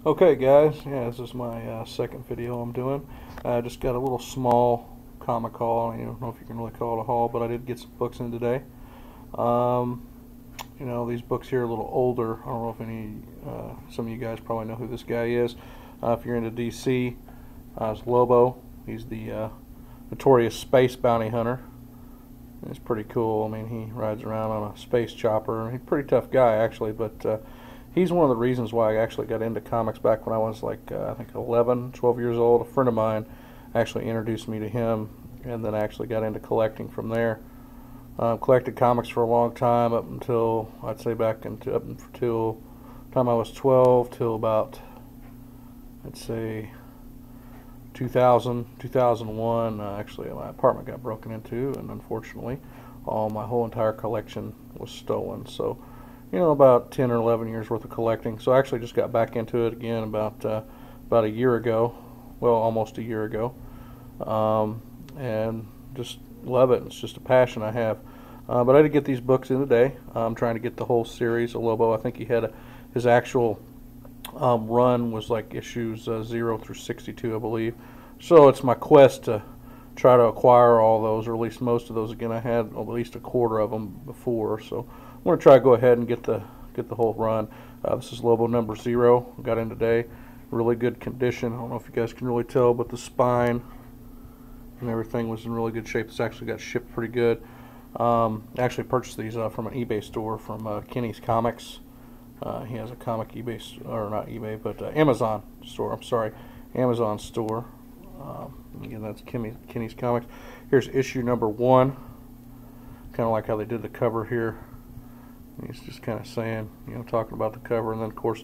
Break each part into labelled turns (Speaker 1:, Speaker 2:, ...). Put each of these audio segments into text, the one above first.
Speaker 1: Okay guys, yeah, this is my second video I'm doing. I just got a little small comic haul. I don't know if you can really call it a haul, but I did get some books in today. Um, these books here are a little older. I don't know if some of you guys probably know who this guy is. If you're into DC, it's Lobo. He's the notorious space bounty hunter. It's pretty cool. I mean, he rides around on a space chopper. He's a pretty tough guy, actually, but he's one of the reasons why I actually got into comics back when I was like, I think 11, 12 years old. A friend of mine actually introduced me to him, and then I actually got into collecting from there. Collected comics for a long time, up until, I'd say up until the time I was 12, till about, I'd say 2000, 2001. Actually, my apartment got broken into, and unfortunately, my whole entire collection was stolen. So, about 10 or 11 years worth of collecting. So I actually just got back into it again about a year ago. Well, almost a year ago, and just love it. It's just a passion I have. But I did get these books in today. I'm trying to get the whole series of Lobo. I think he had his actual run was like issues 0 through 62, I believe. So it's my quest to try to acquire all those, or at least most of those. Again, I had at least a quarter of them before, so I'm going to try to go ahead and get the whole run. This is Lobo number 0. Got in today. Really good condition. I don't know if you guys can really tell, but the spine and everything was in really good shape. This actually got shipped pretty good. I actually purchased these from an eBay store from Kenny's Comics. He has a comic eBay, or not eBay, but Amazon store. I'm sorry, Amazon store. Again, that's Kenny's Comics. Here's issue number 1. Kind of like how they did the cover here. He's just kind of saying, talking about the cover, and then of course,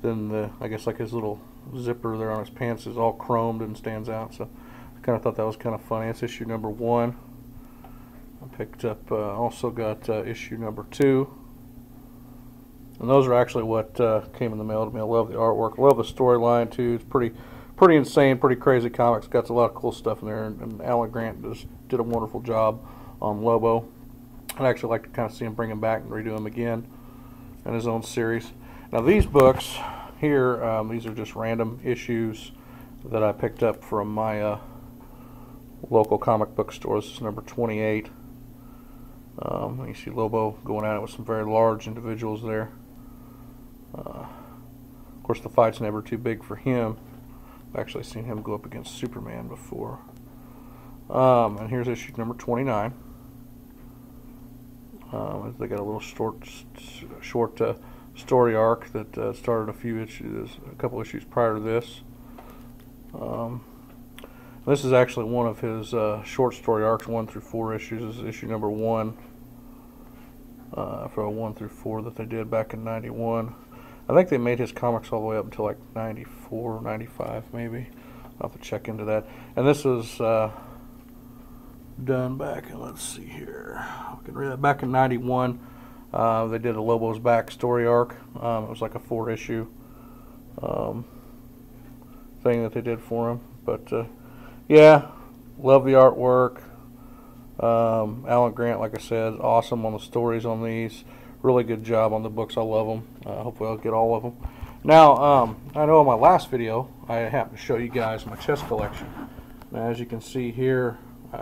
Speaker 1: I guess like his little zipper there on his pants is all chromed and stands out. So I kind of thought that was kind of funny. It's issue number 1. I picked up, also got issue number 2. And those are actually what came in the mail to me. I love the artwork. I love the storyline too. It's pretty insane, pretty crazy comics. Got a lot of cool stuff in there. And Alan Grant just did a wonderful job on Lobo. I'd actually like to kind of see him bring him back and redo him again in his own series. Now these books here, these are just random issues that I picked up from my local comic book store. This is number 28. You see Lobo going at it with some very large individuals there. Of course, the fight's never too big for him. I've actually seen him go up against Superman before. And here's issue number 29. They got a little short story arc that started a couple issues prior to this. This is actually one of his short story arcs, 1 through 4 issues. This is issue number 1 for 1 through 4 that they did back in '91. I think they made his comics all the way up until like 94, 95 maybe. I'll have to check into that. And this was done back in, let's see here, I can read that, back in '91. They did a Lobo's Back story arc. It was like a 4-issue thing that they did for him. But yeah, love the artwork. Alan Grant, like I said, awesome on the stories on these. Really good job on the books. I love them. Hopefully I'll get all of them. Now, I know in my last video I happened to show you guys my chess collection. Now, as you can see here,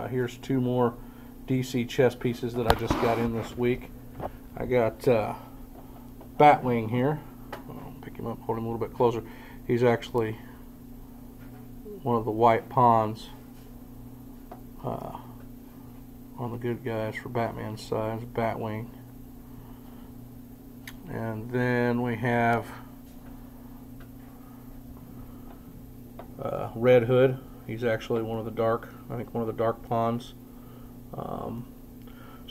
Speaker 1: here's 2 more DC chess pieces that I just got in this week. I got Batwing here. I'll pick him up, hold him a little bit closer. He's actually one of the white pawns on the good guys for Batman's side. It's Batwing. And then we have Red Hood. He's actually one of the dark pawns. So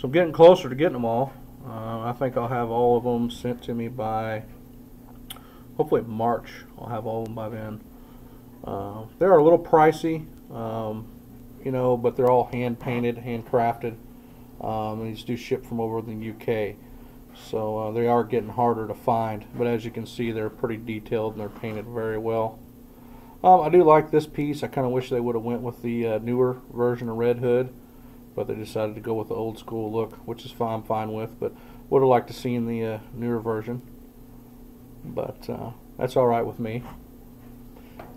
Speaker 1: I'm getting closer to getting them all. I think I'll have all of them sent to me by hopefully March. I'll have all of them by then. They're a little pricey, but they're all hand painted, hand crafted. These do ship from over in the UK. So they are getting harder to find, but as you can see, they're pretty detailed and they're painted very well. I do like this piece. I kind of wish they would have went with the newer version of Red Hood, but they decided to go with the old school look, which is fine, I'm fine with, but would have liked to see in the newer version. But that's all right with me.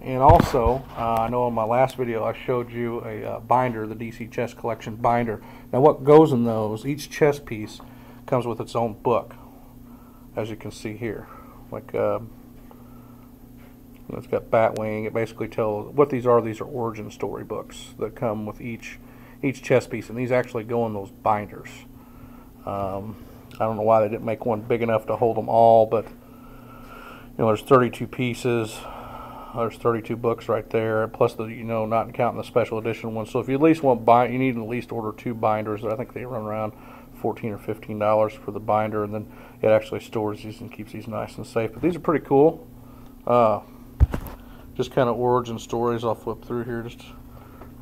Speaker 1: And also, I know in my last video I showed you a binder, the DC Chess Collection binder. Now what goes in those, each chess piece comes with its own book, as you can see here. Like it's got Batwing. It basically tells what these are. These are origin story books that come with each chess piece, and these actually go in those binders. I don't know why they didn't make one big enough to hold them all, but there's 32 pieces. There's 32 books right there, plus the not counting the special edition ones. So if you at least want you need to at least order 2 binders. I think they run around $14 or $15 for the binder, and then it actually stores these and keeps these nice and safe. But these are pretty cool. Just kind of origin stories. I'll flip through here just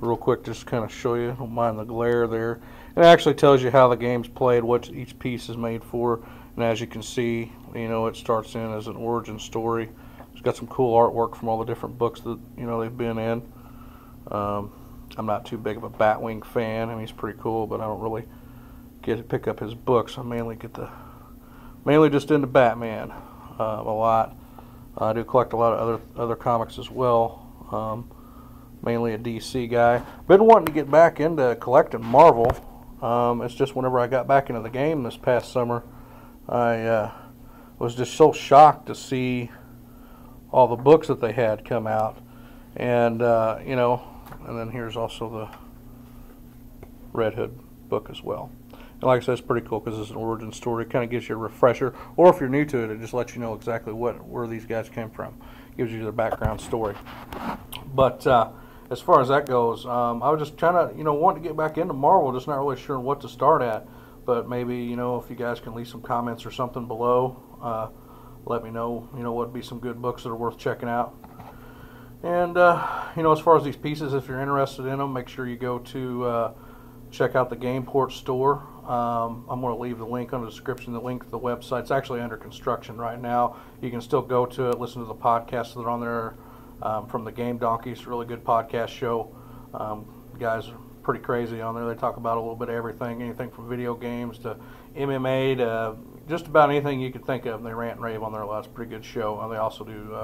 Speaker 1: real quick, just kind of show you. Don't mind the glare there. It actually tells you how the game's played, what each piece is made for, and as you can see, it starts in as an origin story. It's got some cool artwork from all the different books that they've been in. I'm not too big of a Batwing fan. I mean, he's pretty cool, but I don't really pick up his books. I mainly just into Batman a lot. I do collect a lot of other comics as well. Mainly a DC guy. Been wanting to get back into collecting Marvel. It's just whenever I got back into the game this past summer, I was just so shocked to see all the books that they had come out, and and then here's also the Red Hood book as well. And like I said, it's pretty cool because it's an origin story. It kind of gives you a refresher, or if you're new to it, it just lets you know exactly where these guys came from. Gives you their background story. But as far as that goes, I was just trying to wanting to get back into Marvel, just not really sure what to start at. But maybe if you guys can leave some comments or something below. Let me know, what would be some good books that are worth checking out. And, as far as these pieces, if you're interested in them, make sure you go to check out the Gameport store. I'm going to leave the link on the description, the link to the website. It's actually under construction right now. You can still go to it, listen to the podcasts that are on there from the Game Donkeys. It's a really good podcast show. Guys are pretty crazy on there. They talk about a little bit of everything, anything from video games to MMA to just about anything you could think of. They rant and rave on there a lot. It's a pretty good show. And they also do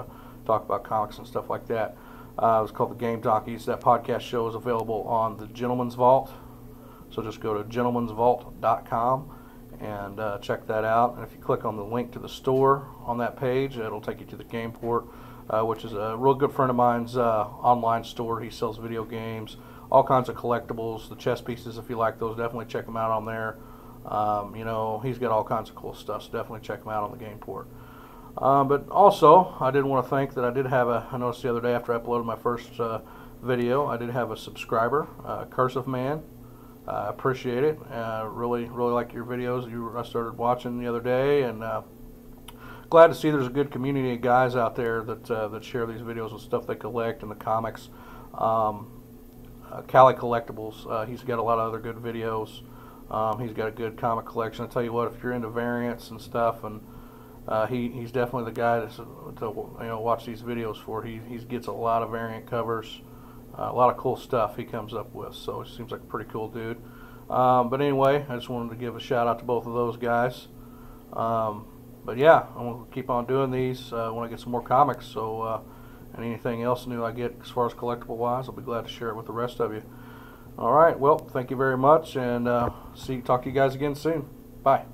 Speaker 1: talk about comics and stuff like that. It's called the Game Donkeys. That podcast show is available on the Gentleman's Vault. So just go to gentlemansvault.com and check that out. And if you click on the link to the store on that page, it'll take you to the Gameport, which is a real good friend of mine's online store. He sells video games, all kinds of collectibles, the chess pieces. If you like those, definitely check him out on there. He's got all kinds of cool stuff, so definitely check him out on the Gameport. But also, I did want to thank that I noticed the other day after I uploaded my first video, I did have a subscriber, Cursive Man. I appreciate it. Really like your videos. I started watching the other day, and glad to see there's a good community of guys out there that share these videos with stuff they collect and the comics. CaliCollectibles, he's got a lot of other good videos. He's got a good comic collection. I tell you what, if you're into variants and stuff, and he's definitely the guy to watch these videos for. He gets a lot of variant covers, a lot of cool stuff he comes up with. So he seems like a pretty cool dude. But anyway, I just wanted to give a shout out to both of those guys. But yeah, I'm going to keep on doing these. I want to get some more comics. So and anything else new I get as far as collectible wise, I'll be glad to share it with the rest of you. All right, well, thank you very much, and talk to you guys again soon. Bye.